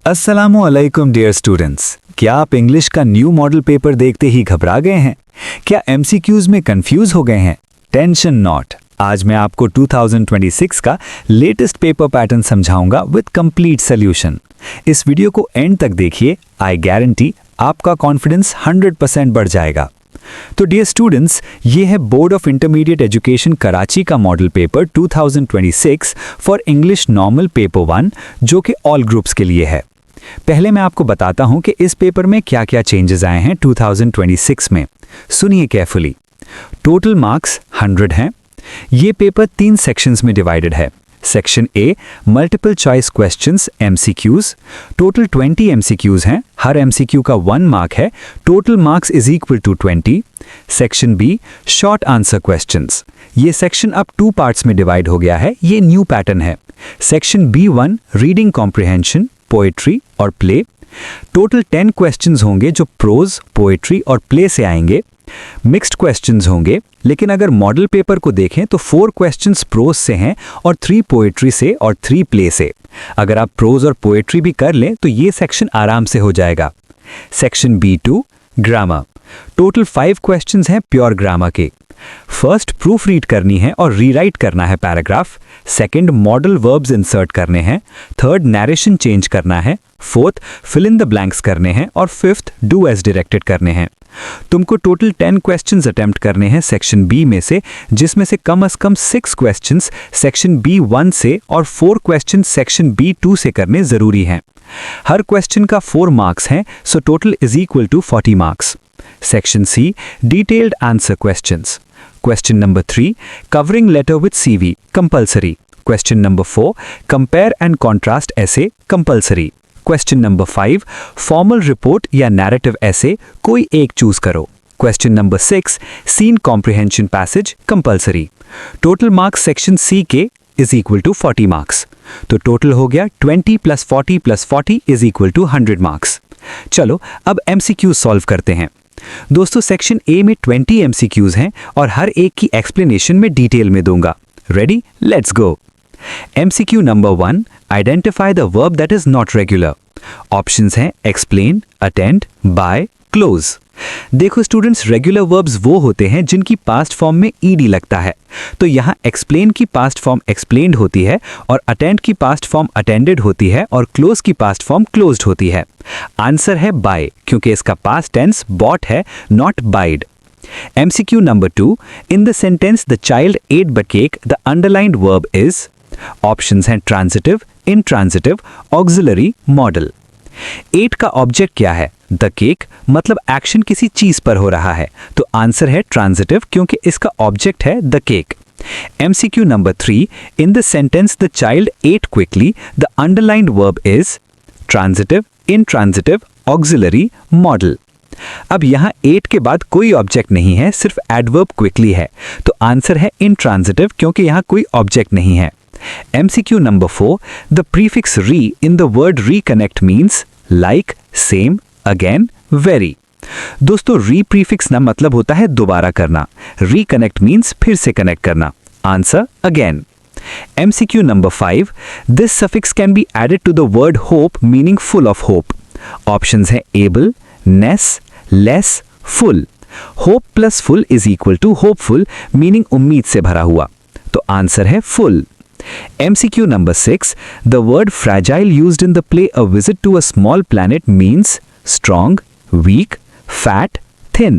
अस्सलामु अलैकुम dear students. क्या आप इंग्लिश का न्यू मॉडल पेपर देखते ही घबरा गए हैं? क्या एमसीक्यूज में कंफ्यूज हो गए हैं? Tension not. आज मैं आपको 2026 का लेटेस्ट पेपर पैटर्न समझाऊंगा विद कंप्लीट सोल्यूशन। इस वीडियो को एंड तक देखिए, आई गारंटी आपका कॉन्फिडेंस 100% बढ़ जाएगा। तो डियर स्टूडेंट्स, ये है board of intermediate education Karachi का model paper 2026 for English normal paper 1, जो कि ऑल ग्रुप्स के लिए है। पहले मैं आपको बताता हूं कि इस पेपर में क्या क्या चेंजेस आए हैं 2026 में। सुनिए केयरफुली। टोटल मार्क्स 100 हैं। ये पेपर 3 सेक्शंस में डिवाइडेड है। Section A multiple choice questions MCQs, total 20 MCQs हैं। हर एमसीक्यू का 1 मार्क है। Total marks is equal to 20। Section B short answer questions. ये सेक्शन अब 2 पार्ट्स में डिवाइड हो गया है। ये न्यू पैटर्न है। Section B1 reading comprehension, poetry और प्ले। टोटल 10 क्वेश्चंस होंगे जो प्रोज, पोएट्री और प्ले से आएंगे। मिक्स्ड क्वेश्चंस होंगे, लेकिन अगर मॉडल पेपर को देखें तो 4 क्वेश्चंस प्रोज से हैं और 3 पोएट्री से और 3 प्ले से। अगर आप प्रोज और पोएट्री भी कर लें तो ये सेक्शन आराम से हो जाएगा। Section B2 grammar. Total 5 questions हैं प्योर ग्रामर के। फर्स्ट प्रूफ रीड करनी है और रीराइट करना है paragraph. Second modal verbs insert करने हैं। थर्ड नैरेशन चेंज करना है। Fourth fill in the blanks करने हैं और फिफ्थ डू एज डायरेक्टेड करने हैं। तुमको टोटल 10 क्वेश्चंस अटेम्प्ट करने हैं सेक्शन बी में से, जिसमें से कम 6 क्वेश्चंस सेक्शन B1 से और 4 क्वेश्चंस सेक्शन B2 से करने जरूरी हैं। हर क्वेश्चन का 4 मार्क्स हैं, so total is equal to 40 marks. Section C detailed answer questions. Question number 3 covering letter with CV compulsory. Question number 4 compare and contrast essay compulsory. Question number 5 formal report या narrative essay कोई एक choose करो। Question number 6 scene comprehension passage compulsory. Total marks section C के is equal to 40 marks. तो total हो गया 20 plus 40 plus 40 is equal to 100 marks. चलो अब MCQ सॉल्व करते हैं। दोस्तों, सेक्शन ए में 20 एमसीक्यूज हैं और हर एक की एक्सप्लेनेशन में डिटेल में दूंगा। Ready? Let's go. MCQ number 1 identify the verb that is not regular. Options हैं एक्सप्लेन, अटेंड, बाय, क्लोज। देखो स्टूडेंट्स, रेगुलर वर्ब्स वो होते हैं जिनकी पास्ट फॉर्म में ईडी लगता है। तो यहाँ एक्सप्लेन की पास्ट फॉर्म एक्सप्लेन्ड होती है और अटेंड की पास्ट फॉर्म अटेंडेड होती है और क्लोज की पास्ट फॉर्म क्लोज्ड होती है। आंसर है बाय, क्योंकि इसका पास्ट टेंस बॉट है, not buyed. MCQ number 2 in the sentence the child ate the cake the underlined verb is. Options हैं transitive, intransitive, auxiliary, modal. Ate का object क्या है? द केक, मतलब एक्शन किसी चीज पर हो रहा है, तो आंसर है ट्रांजिटिव, क्योंकि इसका ऑब्जेक्ट है the cake. MCQ number 3 in the sentence the child eight quickly the underlined verb is. Transitive, intransitive, auxiliary, model. अब यहाँ एट के बाद कोई ऑब्जेक्ट नहीं है, सिर्फ एडवर्ब क्विकली है, तो आंसर है इंट्रांजिटिव, क्योंकि यहाँ कोई ऑब्जेक्ट नहीं है। MCQ number 4 the prefix re in the word reconnect means like, same, again, very. दोस्तों, re prefix ना मतलब होता है दोबारा करना। reconnect means फिर से कनेक्ट करना। Answer again. MCQ number 5 this suffix can be added to the word hope meaning full of hope. Options हैं able, ness, less, full. hope plus full is equal to hopeful meaning उम्मीद से भरा हुआ, तो answer है full. MCQ number 6 the word fragile used in the play A Visit to a Small Planet means strong, weak, fat, thin.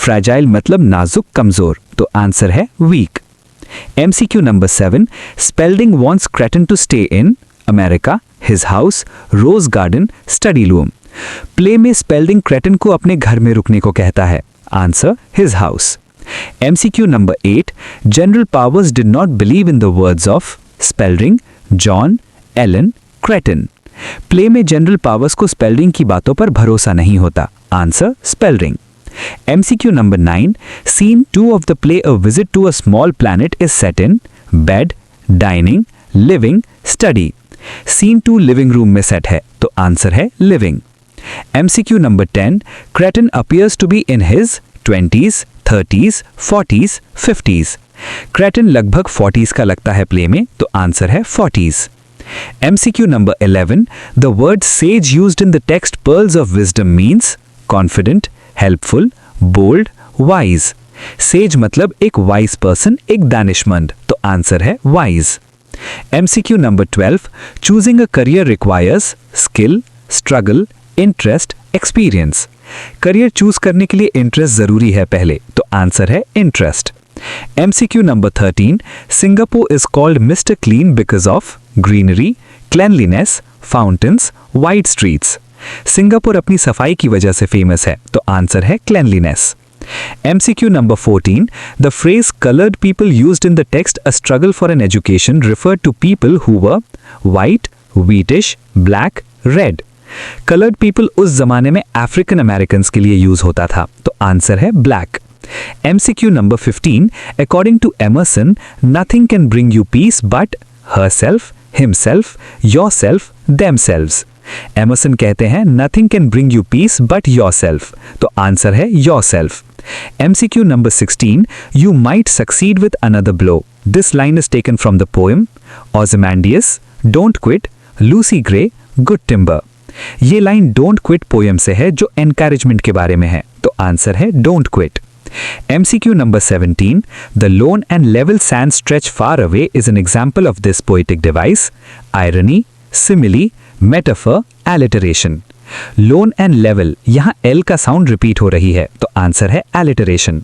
fragile मतलब नाजुक, कमजोर, तो आंसर है weak. MCQ number 7 Spalding wants Cretin to stay in America, his house, Rose Garden, study room. Play में Spalding क्रेटन को अपने घर में रुकने को कहता है। Answer his house. MCQ number 8 General Powers did not believe in the words of Spalding, John, Ellen, Cretin. Play में जनरल पावर्स को स्पेल्डिंग की बातों पर भरोसा नहीं होता। Answer Spalding. MCQ number 9 Scene 2 of the play A Visit to a Small Planet is set in bed, dining, living, study. Scene 2 living room में set है, तो आंसर है living. MCQ number 10 Cretin appears to be in his 20s, 30s, 40s, 50s. क्रेटन लगभग 40s का लगता है play में, तो आंसर है 40s. MCQ number 11. The word sage used in the text Pearls of Wisdom means confident, helpful, bold, wise. Sage मतलब एक wise person, एक दानिशमंद, तो आंसर है wise. MCQ number 12. Choosing a career requires skill, struggle, interest, experience. Career choose करने के लिए interest जरूरी है पहले, तो आंसर है interest. MCQ number 13. Singapore is called Mr. Clean because of greenery, cleanliness, fountains, wide streets. Singapore अपनी सफाई की वजह से फेमस है, तो आंसर है cleanliness. MCQ number 14. The phrase colored people used in the text A Struggle for an Education referred to people who were white, wheatish, black, red. Colored people उस जमाने में अफ्रीकन अमेरिकन्स के लिए use होता था, तो answer है black. MCQ number 15. According to Emerson, nothing can bring you peace but herself, himself, yourself, themselves. Emerson कहते हैं nothing can bring you peace but yourself, तो आंसर है yourself. MCQ number 16. You might succeed with another blow. This line is taken from the poem Ozymandias, Don't Quit, Lucy Gray, Good Timber. ये line don't quit poem से है जो encouragement के बारे में है, तो आंसर है don't quit. MCQ number 17. The lone and level sand stretch far away is an example of this poetic device. Irony, simile, metaphor, alliteration. Lone and level, यहाँ L का साउंड रिपीट हो रही है, तो आंसर है alliteration.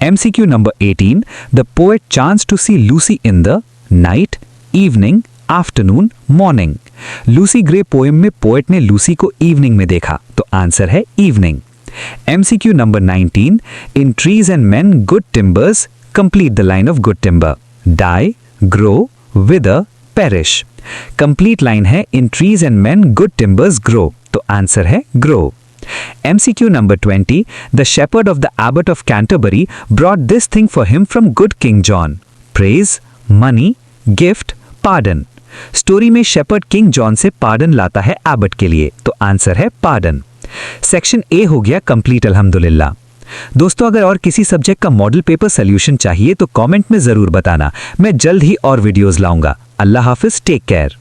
MCQ number 18. The poet chanced to see Lucy in the night, evening, afternoon, morning. Lucy grey poem में poet ने Lucy को इवनिंग में देखा, तो आंसर है evening. MCQ number 19. In trees and men good timbers complete the line of good timber. Die, grow, wither, perish. Complete line है in trees and men good timbers grow, तो answer है grow. MCQ number 20. The shepherd of the abbot of Canterbury brought this thing for him from good King John. Praise, money, gift, pardon. Story में shepherd king John से pardon लाता है Abbott के लिए, तो answer है pardon. Section A हो गया कंप्लीट अल्हम्दुलिल्लाह. दोस्तों, अगर और किसी सब्जेक्ट का मॉडल पेपर सोल्यूशन चाहिए तो कमेंट में जरूर बताना. मैं जल्द ही और वीडियोस लाऊंगा. अल्लाह हाफिज, टेक केयर.